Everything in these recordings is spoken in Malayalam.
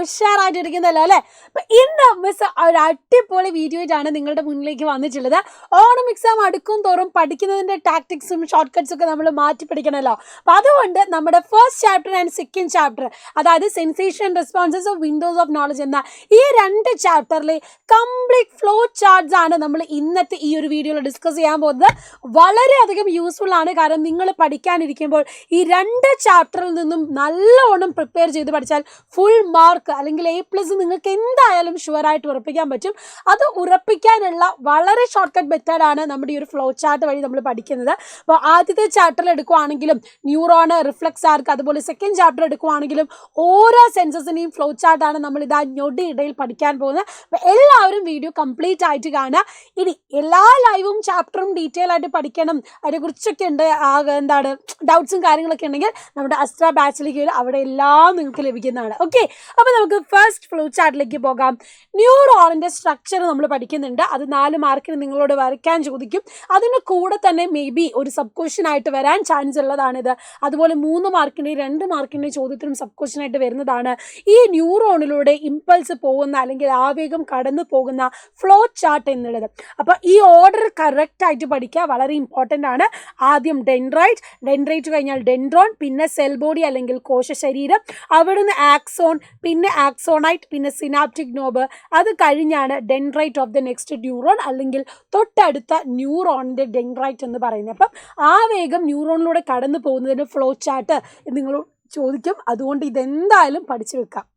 ഉഷാറായിട്ടിരിക്കുന്നല്ലോ അല്ലേ? അപ്പം ഇന്ന് മിസ് ഒരു അടിപൊളി വീഡിയോ ആയിട്ടാണ് നിങ്ങളുടെ മുന്നിലേക്ക് വന്നിട്ടുള്ളത്. ഓണം എക്സാം അടുക്കും തോറും പഠിക്കുന്നതിൻ്റെ ടാക്ടിക്സും ഷോർട്ട് കട്ട്സും ഒക്കെ നമ്മൾ മാറ്റി പഠിക്കണമല്ലോ. അപ്പം അതുകൊണ്ട് നമ്മുടെ first chapter and second chapter, അതായത് sensation responses of windows of knowledge എന്ന ഈ രണ്ട് ചാപ്റ്ററിലെ കംപ്ലീറ്റ് ഫ്ലോ ചാർട്ട്സ് ആണ് നമ്മൾ ഇന്നത്തെ ഈ ഒരു വീഡിയോയിൽ ഡിസ്കസ് ചെയ്യാൻ പോകുന്നത്. വളരെയധികം യൂസ്ഫുൾ ആണ്. കാരണം നിങ്ങൾ പഠിക്കാനിരിക്കുമ്പോൾ ഈ രണ്ട് ചാപ്റ്ററിൽ നിന്നും നല്ലവണ്ണം പ്രിപ്പയർ ചെയ്ത് പഠിച്ചാൽ ഫുൾ മാർക്ക് അല്ലെങ്കിൽ A+ നിങ്ങൾക്ക് എന്തായാലും ഷുവറായിട്ട് ഉറപ്പിക്കാൻ പറ്റും. അത് ഉറപ്പിക്കാനുള്ള വളരെ ഷോർട്ട് കട്ട് മെത്തേഡാണ് നമ്മുടെ ഈ ഒരു ഫ്ലോ ചാർട്ട് വഴി നമ്മൾ പഠിക്കുന്നത്. അപ്പോൾ ആദ്യത്തെ ചാപ്റ്ററിൽ എടുക്കുവാണെങ്കിലും ന്യൂറോൺ, റിഫ്ലക്സ് ആർക്ക്, അതുപോലെ സെക്കൻഡ് ചാപ്റ്റർ എടുക്കുവാണെങ്കിലും ഓരോ സെൻസസിൻ്റെയും ഫ്ലോ ചാർട്ടാണ് നമ്മൾ ഇതാ ഞൊടിയിടയിൽ പഠിക്കാൻ പോകുന്നത്. അപ്പോൾ എല്ലാവരും വീഡിയോ കംപ്ലീറ്റ് ആയിട്ട് കാണുക. ഇനി എല്ലാ ലൈവും ചാപ്റ്ററും ഡീറ്റെയിൽ ആയിട്ട് പഠിക്കണം, അതിനെക്കുറിച്ചൊക്കെ ഉണ്ട് എന്താണ് ഡൗട്ട്സും കാര്യങ്ങളൊക്കെ ഉണ്ടെങ്കിൽ നമ്മുടെ അസ്ട്ര ബാച്ചിലേക്ക് വരും, അവിടെ എല്ലാം നിങ്ങൾക്ക് ലഭിക്കുന്നതാണ്. ഓക്കെ, അപ്പോൾ നമുക്ക് ഫസ്റ്റ് ഫ്ലോ ചാർട്ടിലേക്ക് പോകാം. ന്യൂറോണിൻ്റെ സ്ട്രക്ചർ നമ്മൾ പഠിക്കുന്നുണ്ട്. അത് 4 മാർക്കിന് നിങ്ങളോട് വരയ്ക്കാൻ ചോദിക്കും. അതിന് കൂടെ തന്നെ മേ ബി ഒരു സബ് ക്വസ്റ്റ്യൻ ആയിട്ട് വരാൻ ചാൻസ് ഉള്ളതാണിത്. അതുപോലെ 3 മാർക്കിൻ്റെ 2 മാർക്കിൻ്റെ ചോദ്യത്തിനും സബ് ക്വസ്റ്റ്യൻ ആയിട്ട് വരുന്നതാണ് ഈ ന്യൂറോണിലൂടെ ഇമ്പൾസ് പോകുന്ന അല്ലെങ്കിൽ ആവേഗം കടന്നു പോകുന്ന ഫ്ലോ ചാർട്ട് എന്നുള്ളത്. അപ്പോൾ ഈ ഓർഡർ കറക്റ്റായിട്ട് പഠിക്കുക, വളരെ ഇമ്പോർട്ടൻ്റ് ആണ്. ആദ്യം ഡെൻഡ്രൈറ്റ് കഴിഞ്ഞാൽ ഡെൻഡ്രോൺ, പിന്നെ സെൽ ബോഡി അല്ലെങ്കിൽ കോശശരീരം, അവിടുന്ന് ആക്സോൺ, പിന്നെ ആക്സോണൈറ്റ്, പിന്നെ സിനാപ്റ്റിക് നോബ്. അത് കഴിഞ്ഞാണ് dendrite of the next neuron അല്ലെങ്കിൽ തൊട്ടടുത്ത ന്യൂറോണിൻ്റെ ഡെൻഡ്രൈറ്റ് എന്ന് പറയുന്നത്. അപ്പം ആ വേഗം ന്യൂറോണിലൂടെ കടന്നു പോകുന്നതിന് ഫ്ലോ ചാർട്ട് നിങ്ങൾ ചോദിക്കും. അതുകൊണ്ട് ഇതെന്തായാലും പഠിച്ചു വെക്കാം.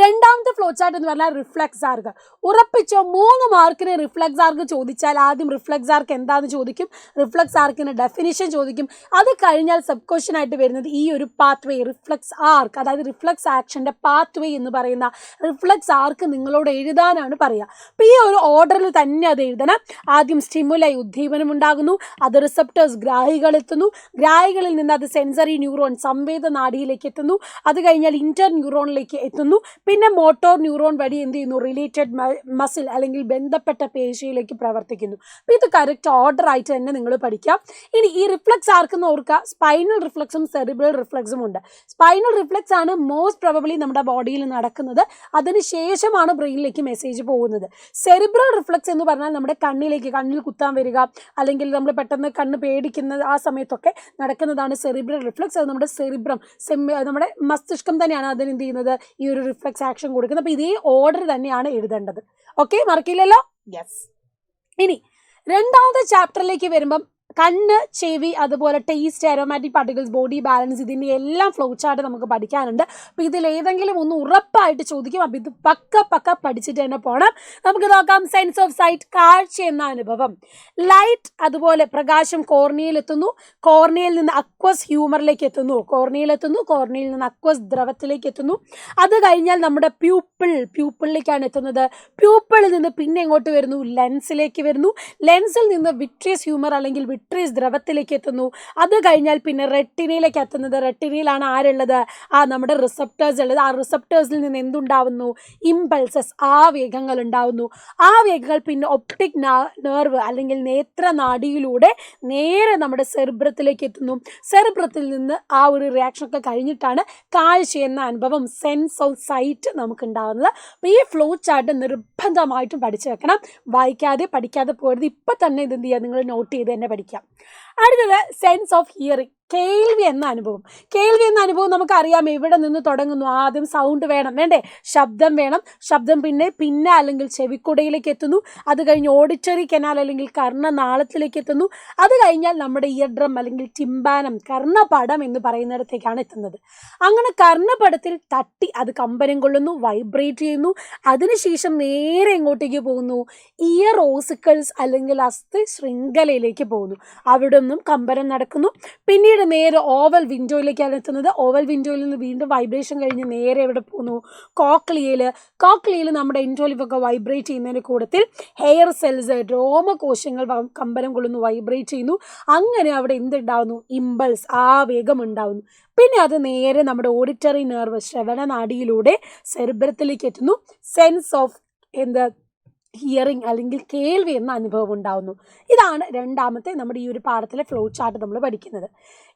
രണ്ടാമത്തെ ഫ്ലോ ചാർട്ട് എന്ന് പറഞ്ഞാൽ റിഫ്ലക്സ് ആർക്ക്. ഉറപ്പിച്ചോ, 3 മാർക്കിന് റിഫ്ലക്സ് ആർക്ക് ചോദിച്ചാൽ ആദ്യം റിഫ്ലക്സ് ആർക്ക് എന്താണെന്ന് ചോദിക്കും, റിഫ്ലക്സ് ആർക്കിന് ഡെഫിനിഷൻ ചോദിക്കും. അത് കഴിഞ്ഞാൽ സബ് ക്വസ്റ്റ്യൻ ആയിട്ട് വരുന്നത് ഈ ഒരു പാത്ത് വേ, റിഫ്ലക്സ് ആർക്ക്, അതായത് റിഫ്ലക്സ് ആക്ഷൻ്റെ പാത്ത് വേ എന്ന് പറയുന്ന റിഫ്ലക്സ് ആർക്ക് നിങ്ങളോട് എഴുതാനാണ് പറയുക. അപ്പോൾ ഈ ഒരു ഓർഡറിൽ തന്നെ അത് എഴുതണം. ആദ്യം സ്റ്റിമുലൈ, ഉദ്ദീപനം ഉണ്ടാകുന്നു, അത് റിസപ്റ്റേഴ്സ് ഗ്രാഹികളെത്തുന്നു, ഗ്രാഹികളിൽ നിന്ന് അത് സെൻസറി ന്യൂറോൺ സംവേദ നാഡിയിലേക്ക് എത്തുന്നു, അത് കഴിഞ്ഞാൽ ഇന്റർ ന്യൂറോണിലേക്ക് എത്തുന്നു, പിന്നെ മോട്ടോർ ന്യൂറോൺ വഴി എന്ത് ചെയ്യുന്നു, റിലേറ്റഡ് മസിൽ അല്ലെങ്കിൽ ബന്ധപ്പെട്ട പേശിയിലേക്ക് പ്രവർത്തിക്കുന്നു. അപ്പോൾ ഇത് കറക്റ്റ് ഓർഡർ ആയിട്ട് തന്നെ നിങ്ങൾ പഠിക്കാം. ഇനി ഈ റിഫ്ലക്സ് ആർക്കെന്ന് ഓർക്കുക, സ്പൈനൽ റിഫ്ലക്സും സെറിബ്രൽ റിഫ്ലക്സും ഉണ്ട്. സ്പൈനൽ റിഫ്ലക്സ് ആണ് മോസ്റ്റ് പ്രോബബ്ലി നമ്മുടെ ബോഡിയിൽ നടക്കുന്നത്, അതിനുശേഷമാണ് ബ്രെയിനിലേക്ക് മെസ്സേജ് പോകുന്നത്. സെറിബ്രൽ റിഫ്ലക്സ് എന്ന് പറഞ്ഞാൽ നമ്മുടെ കണ്ണിൽ കുത്താൻ വരിക, അല്ലെങ്കിൽ നമ്മൾ പെട്ടെന്ന് കണ്ണ് പേടിക്കുന്ന ആ സമയത്തൊക്കെ നടക്കുന്നതാണ് സെറിബ്രൽ റിഫ്ലക്സ്. അത് നമ്മുടെ സെറിബ്രം, നമ്മുടെ മസ്തിഷ്കം തന്നെയാണ് അതിന് എന്ത് ചെയ്യുന്നത്, ഈ ഒരു റിഫ്ലക്സ് ആക്ഷൻ കൊടുക്കുന്നത്. അപ്പോൾ ഇതേ ഓർഡർ തന്നെയാണ് എഴുതേണ്ടത്. ഓക്കെ, മറക്കില്ലല്ലോ? യെസ്. ഇനി രണ്ടാമത്തെ ചാപ്റ്ററിലേക്ക് വരുമ്പം കണ്ണ്, ചെവി, അതുപോലെ taste, aromatic particles, body balance, ഇതിൻ്റെ എല്ലാം ഫ്ലോ ചാർട്ട് നമുക്ക് പഠിക്കാനുണ്ട്. അപ്പോൾ ഇതിലേതെങ്കിലും ഒന്ന് ഉറപ്പായിട്ട് ചോദിക്കും. അപ്പോൾ ഇത് പക്ക പഠിച്ചിട്ട് തന്നെ പോകണം. നമുക്ക് നോക്കാം. സെൻസ് ഓഫ് സൈറ്റ്, കാഴ്ച എന്ന അനുഭവം. ലൈറ്റ്, അതുപോലെ പ്രകാശം കോർണിയയിലെത്തുന്നു, കോർണിയയിൽ നിന്ന് അക്വസ് ഹ്യൂമറിലേക്ക് എത്തുന്നു, കോർണിയയിൽ നിന്ന് അക്വസ് ദ്രവത്തിലേക്ക് എത്തുന്നു. അത് കഴിഞ്ഞാൽ നമ്മുടെ പ്യൂപ്പിളിലേക്കാണ് എത്തുന്നത്. പ്യൂപ്പിളിൽ നിന്ന് പിന്നെ എങ്ങോട്ട് വരുന്നു, ലെൻസിലേക്ക് വരുന്നു. ലെൻസിൽ നിന്ന് വിട്രിയസ് ഹ്യൂമർ അല്ലെങ്കിൽ വിട്രിയസ് ദ്രവത്തിലേക്ക് എത്തുന്നു. അത് കഴിഞ്ഞാൽ പിന്നെ റെറ്റിനയിലേക്ക് എത്തുന്നത്. റെറ്റിനയിലാണ് ആരുള്ളത്, നമ്മുടെ റിസപ്റ്റേഴ്സ് ഉള്ളത്. ആ റിസപ്റ്റേഴ്സിൽ നിന്ന് എന്തുണ്ടാവുന്നു, ഇമ്പൾസസ്, ആവേഗങ്ങൾ ഉണ്ടാവുന്നു. ആവേഗങ്ങൾ പിന്നെ ഒപ്റ്റിക് നെർവ് അല്ലെങ്കിൽ നേത്രനാഡിയിലൂടെ നേരെ നമ്മുടെ സെറിബ്രത്തിലേക്ക് എത്തുന്നു. സെറിബ്രത്തിൽ നിന്ന് ആ ഒരു റിയാക്ഷൻ ഒക്കെ കഴിഞ്ഞിട്ടാണ് കാഴ്ച എന്ന അനുഭവം, സെൻസ് ഓഫ് സൈറ്റ് നമുക്ക് ഉണ്ടാകുന്നത്. അപ്പോൾ ഈ ഫ്ലോ ചാർട്ട് നിർബന്ധമായിട്ടും പഠിച്ചു വെക്കണം. വായിക്കാതെ പഠിക്കാതെ പോരുത്. ഇപ്പം തന്നെ ഇത് എന്ത് ചെയ്യുക, നിങ്ങൾ നോട്ട് ചെയ്ത് തന്നെ പഠിക്കാം. അടുത്തത് സെൻസ് ഓഫ് ഹിയറിംഗ്, കേൾവി എന്ന അനുഭവം നമുക്കറിയാം എവിടെ നിന്ന് തുടങ്ങുന്നു. ആദ്യം സൗണ്ട് വേണ്ടേ, ശബ്ദം വേണം. ശബ്ദം പിന്നെ അല്ലെങ്കിൽ ചെവിക്കുടയിലേക്ക് എത്തുന്നു. അത് കഴിഞ്ഞ് ഓഡിറ്ററി കനാൽ അല്ലെങ്കിൽ കർണനാളത്തിലേക്ക് എത്തുന്നു. അത് കഴിഞ്ഞാൽ നമ്മുടെ ഇയർ ഡ്രം അല്ലെങ്കിൽ ടിംബാനം, കർണപടം എന്ന് പറയുന്നിടത്തേക്കാണ് എത്തുന്നത്. അങ്ങനെ കർണപടത്തിൽ തട്ടി അത് കമ്പനം കൊള്ളുന്നു, വൈബ്രേറ്റ് ചെയ്യുന്നു. അതിനുശേഷം നേരെ എങ്ങോട്ടേക്ക് പോകുന്നു, ഇയർ ഓസിക്കിൾസ് അല്ലെങ്കിൽ അസ്ഥി ശൃംഖലയിലേക്ക് പോകുന്നു. അവിടെ നിന്നും കമ്പനം നടക്കുന്നു. പിന്നീട് നേരെ ഓവൽ വിൻഡോയിലേക്കാണ് എത്തുന്നത്. ഓവൽ വിൻഡോയിൽ നിന്ന് വീണ്ടും വൈബ്രേഷൻ കഴിഞ്ഞ് നേരെ എവിടെ പോകുന്നു, കോക്ലിയയിൽ നമ്മുടെ എൻഡോലിഫൊക്കെ വൈബ്രേറ്റ് ചെയ്യുന്നതിന് കൂട്ടത്തിൽ ഹെയർ സെൽസ്, രോമകോശങ്ങൾ കമ്പനം കൊള്ളുന്നു, വൈബ്രേറ്റ് ചെയ്യുന്നു. അങ്ങനെ അവിടെ എന്തുണ്ടാവുന്നു, ഇമ്പൾസ്, ആവേഗം ഉണ്ടാവുന്നു. പിന്നെ അത് നേരെ നമ്മുടെ ഓഡിറ്ററി നെർവ്, ശ്രവണനാഡിയിലൂടെ സെറിബ്രത്തിലേക്ക് എത്തുന്നു. സെൻസ് ഓഫ് ഹിയറിംഗ് അല്ലെങ്കിൽ കേൾവി എന്ന അനുഭവം ഉണ്ടാവുന്നു. ഇതാണ് രണ്ടാമത്തെ നമ്മുടെ ഈ ഒരു പാഠത്തിലെ ഫ്ലോ ചാർട്ട് നമ്മൾ പഠിക്കുന്നത്.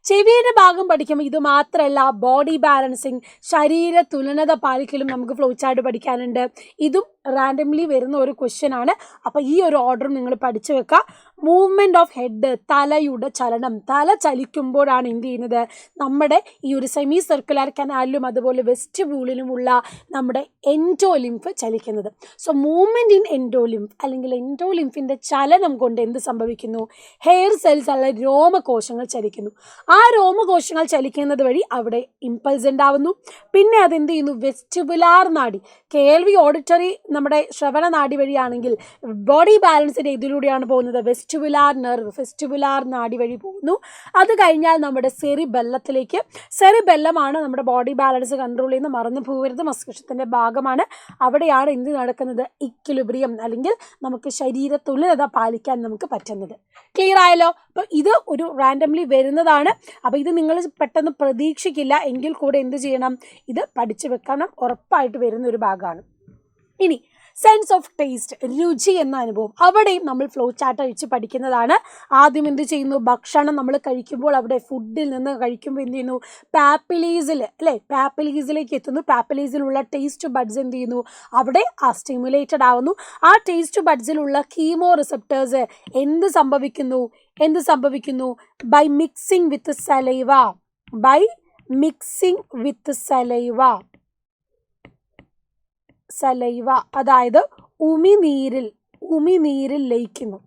ചെവിയുടെ ഭാഗം പഠിക്കുമ്പോൾ ഇത് മാത്രമല്ല, ബോഡി ബാലൻസിങ്, ശരീര തുലനത പാലിക്കലും നമുക്ക് ഫ്ലോ ചാർട്ട് പഠിക്കാനുണ്ട്. ഇതും റാൻഡംലി വരുന്ന ഒരു ക്വസ്റ്റ്യൻ ആണ്. അപ്പോൾ ഈ ഒരു ഓർഡറും നിങ്ങൾ പഠിച്ചു വെക്കുക. മൂവ്മെൻറ്റ് ഓഫ് ഹെഡ്, തലയുടെ ചലനം. തല ചലിക്കുമ്പോഴാണ് എന്ത് ചെയ്യുന്നത്, നമ്മുടെ ഈ ഒരു സെമി സർക്കുലർ കനാലിലും അതുപോലെ വെസ്റ്റിബ്യൂളിലുമുള്ള നമ്മുടെ എൻഡോലിംഫ് ചലിക്കുന്നത്. സോ മൂവ്മെൻറ്റ് ഇൻ എൻഡോലിംഫ് അല്ലെങ്കിൽ എൻഡോലിംഫിൻ്റെ ചലനം കൊണ്ട് എന്ത് സംഭവിക്കുന്നു, ഹെയർ സെൽസ് അല്ല രോമകോശങ്ങൾ ചലിക്കുന്നു. ആ രോമകോശങ്ങൾ ചലിക്കുന്നത് വഴി അവിടെ ഇമ്പൾസ് ഉണ്ടാവുന്നു. പിന്നെ അതെന്ത് ചെയ്യുന്നു, വെസ്റ്റിബുലാർ നാഡി, കേൾവി ഓഡിറ്ററി നമ്മുടെ ശ്രവണ നാഡി വഴിയാണെങ്കിൽ ബോഡി ബാലൻസിൻ്റെ ഇതിലൂടെയാണ് പോകുന്നത്, വെസ്റ്റിബുലാർ നെർവ്, വെസ്റ്റിബുലാർ നാഡി വഴി പോകുന്നു. അത് കഴിഞ്ഞാൽ നമ്മുടെ സെറിബെല്ലത്തിലേക്ക്. സെറിബെല്ലമാണ് നമ്മുടെ ബോഡി ബാലൻസ് കൺട്രോൾ ചെയ്യുന്ന, മറന്നു പോകരുത്, മസ്തിഷ്കത്തിൻ്റെ ഭാഗമാണ്. അവിടെയാണ് എന്ത് നടക്കുന്നത്, ഇക്വിലിബ്രിയം അല്ലെങ്കിൽ നമുക്ക് ശരീര തുല്യത പാലിക്കാൻ നമുക്ക് പറ്റുന്നത്. ക്ലിയർ ആയല്ലോ? അപ്പോൾ ഇത് ഒരു റാൻഡംലി വരുന്നതാണ്. അപ്പോൾ ഇത് നിങ്ങൾ പെട്ടെന്ന് പ്രതീക്ഷിക്കില്ല, എങ്കിൽ കൂടെ എന്ത് ചെയ്യണം, ഇത് പഠിച്ചു വെക്കണം, ഉറപ്പായിട്ട് വരുന്ന ഒരു ഭാഗമാണ്. ഇനി സെൻസ് ഓഫ് ടേസ്റ്റ്, രുചി എന്ന അനുഭവം, അവിടെയും നമ്മൾ ഫ്ലോ ചാർട്ട് വെച്ച് പഠിക്കുന്നതാണ്. ആദ്യം എന്ത് ചെയ്യുന്നു, ഭക്ഷണം നമ്മൾ കഴിക്കുമ്പോൾ അവിടെ ഫുഡിൽ നിന്ന് കഴിക്കുമ്പോൾ എന്ത് ചെയ്യുന്നു, പാപ്പിലീസിൽ അല്ലേ, പാപ്പിലീസിലേക്ക് എത്തുന്നു. പാപ്പിലീസിലുള്ള ടേസ്റ്റ് ബഡ്സ് എന്ത് ചെയ്യുന്നു, അവിടെ സ്റ്റിമുലേറ്റഡ് ആവുന്നു. ആ ടേസ്റ്റ് ബഡ്സിലുള്ള കീമോ റിസെപ്റ്റേഴ്സ് എന്ത് സംഭവിക്കുന്നു, ബൈ മിക്സിംഗ് വിത്ത് സലൈവ, അതായത് ഉമിനീരിൽ ലയിക്കുന്നു.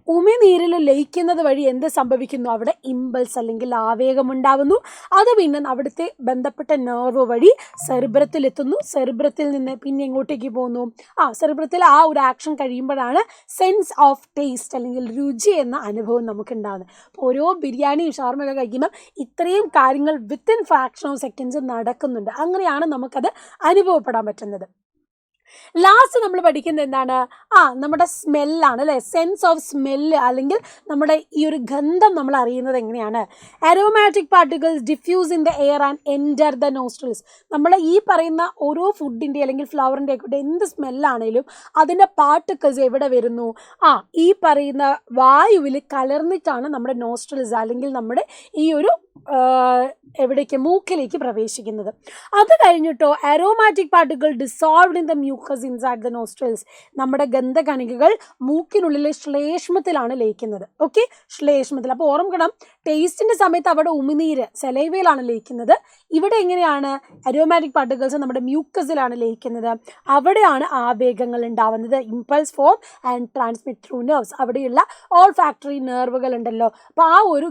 ഉമിനീരിൽ ലയിക്കുന്നത് വഴി എന്ത് സംഭവിക്കുന്നു, അവിടെ ഇമ്പൾസ് അല്ലെങ്കിൽ ആവേഗമുണ്ടാവുന്നു. അത് പിന്നെ അവിടുത്തെ ബന്ധപ്പെട്ട നെർവ് വഴി സെറിബ്രത്തിലെത്തുന്നു. സെറിബ്രത്തിൽ നിന്ന് പിന്നെ എങ്ങോട്ടേക്ക് പോകുന്നു, സെറിബ്രത്തിൽ ആ ഒരു ആക്ഷൻ കഴിയുമ്പോഴാണ് സെൻസ് ഓഫ് ടേസ്റ്റ് അല്ലെങ്കിൽ രുചി എന്ന അനുഭവം നമുക്ക് ഉണ്ടാകുന്നത്. അപ്പോൾ ഓരോ ബിരിയാണിയും ഷവർമയൊക്കെ കഴിക്കുമ്പോൾ ഇത്രയും കാര്യങ്ങൾ വിത്തിൻ ഫ്രാക്ഷൻ ഓഫ് സെക്കൻഡ്സ് നടക്കുന്നുണ്ട്. അങ്ങനെയാണ് നമുക്കത് അനുഭവപ്പെടാൻ പറ്റുന്നത്. ലാസ്റ്റ് നമ്മൾ പഠിക്കുന്നത് എന്താണ്, നമ്മുടെ സ്മെല്ലാണ് അല്ലേ, സെൻസ് ഓഫ് സ്മെല്ല് അല്ലെങ്കിൽ നമ്മുടെ ഈ ഒരു ഗന്ധം നമ്മൾ അറിയുന്നത് എങ്ങനെയാണ്. Aromatic particles diffuse in the air and enter the nostrils. നമ്മൾ ഈ പറയുന്ന ഓരോ ഫുഡിൻ്റെ അല്ലെങ്കിൽ ഫ്ലവറിൻ്റെ ആയിക്കോട്ടെ എന്ത് സ്മെല്ലാണേലും അതിൻ്റെ പാർട്ടിക്കിൾസ് എവിടെ വരുന്നു, ഈ പറയുന്ന വായുവിൽ കലർന്നിട്ടാണ് നമ്മുടെ നോസ്ട്രിൽസ് അല്ലെങ്കിൽ നമ്മുടെ ഈ ഒരു എവിടേക്ക്, മൂക്കിലേക്ക് പ്രവേശിക്കുന്നത്. അത് കഴിഞ്ഞിട്ടോ aromatic particle dissolved in the mucus inside the nostrils. നമ്മുടെ ഗന്ധകണികകൾ മൂക്കിനുള്ളിലെ ശ്ലേഷ്മത്തിലാണ് ലയിക്കുന്നത്. ഓക്കെ, ശ്ലേഷ്മത്തിൽ. അപ്പോൾ ഓർമ്മിക്കണം, ടേസ്റ്റിൻ്റെ സമയത്ത് അവിടെ ഉമിനീര് സലൈവയിലാണ് ലയിക്കുന്നത്. ഇവിടെ എങ്ങനെയാണ്, അരോമാറ്റിക് പാർട്ടിക്കിൾസ് നമ്മുടെ മ്യൂക്കസിലാണ് ലയിക്കുന്നത്. അവിടെയാണ് ആവേഗങ്ങൾ ഉണ്ടാവുന്നത്, impulse form and transmit through nerves. അവിടെയുള്ള ഓൾ ഫാക്ടറി നെർവുകൾ ഉണ്ടല്ലോ. അപ്പോൾ ആ ഒരു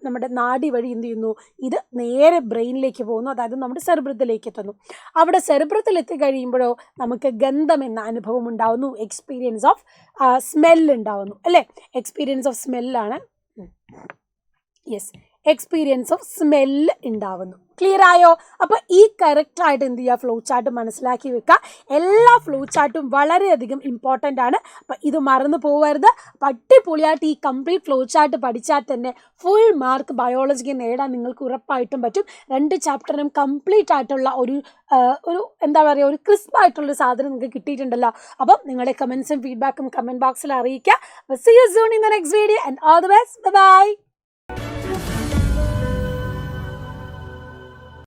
നമ്മുടെ നാഡി വഴി എന്ത് ചെയ്യുന്നു, ഇത് നേരെ ബ്രെയിനിലേക്ക് പോകുന്നു, അതായത് നമ്മുടെ സെറിബ്രത്തിലേക്ക് എത്തുന്നു. അവിടെ സെറിബ്രത്തിൽ എത്തിക്കഴിയുമ്പോഴോ നമുക്ക് ഗന്ധം എന്ന അനുഭവം ഉണ്ടാവുന്നു, എക്സ്പീരിയൻസ് ഓഫ് സ്മെല്ല് ഉണ്ടാവുന്നു അല്ലേ. എക്സ്പീരിയൻസ് ഓഫ് സ്മെല്ലാണ്, എക്സ്പീരിയൻസ് ഓഫ് സ്മെല്ല് ഉണ്ടാവുന്നു. ക്ലിയർ ആയോ? അപ്പോൾ ഈ കറക്റ്റായിട്ട് എന്ത് ചെയ്യുക, ഫ്ലോ ചാർട്ട് മനസ്സിലാക്കി വെക്കുക. എല്ലാ ഫ്ലോ ചാർട്ടും വളരെയധികം ഇമ്പോർട്ടൻ്റ് ആണ്. അപ്പം ഇത് മറന്നു പോകരുത്. അടിപൊളിയായിട്ട് ഈ കംപ്ലീറ്റ് ഫ്ലോ ചാർട്ട് പഠിച്ചാൽ തന്നെ ഫുൾ മാർക്ക് ബയോളജിക്ക് നേടാൻ നിങ്ങൾക്ക് ഉറപ്പായിട്ടും പറ്റും. 2 ചാപ്റ്ററിനും കംപ്ലീറ്റ് ആയിട്ടുള്ള ഒരു എന്താ പറയുക, ഒരു ക്രിസ്പ് ആയിട്ടുള്ള സാധനം നിങ്ങൾക്ക് കിട്ടിയിട്ടുണ്ടല്ലോ. അപ്പം നിങ്ങളുടെ കമൻസും ഫീഡ്ബാക്കും കമൻറ്റ് ബോക്സിൽ അറിയിക്കുക. See you soon in the next video and all the best. Bye bye.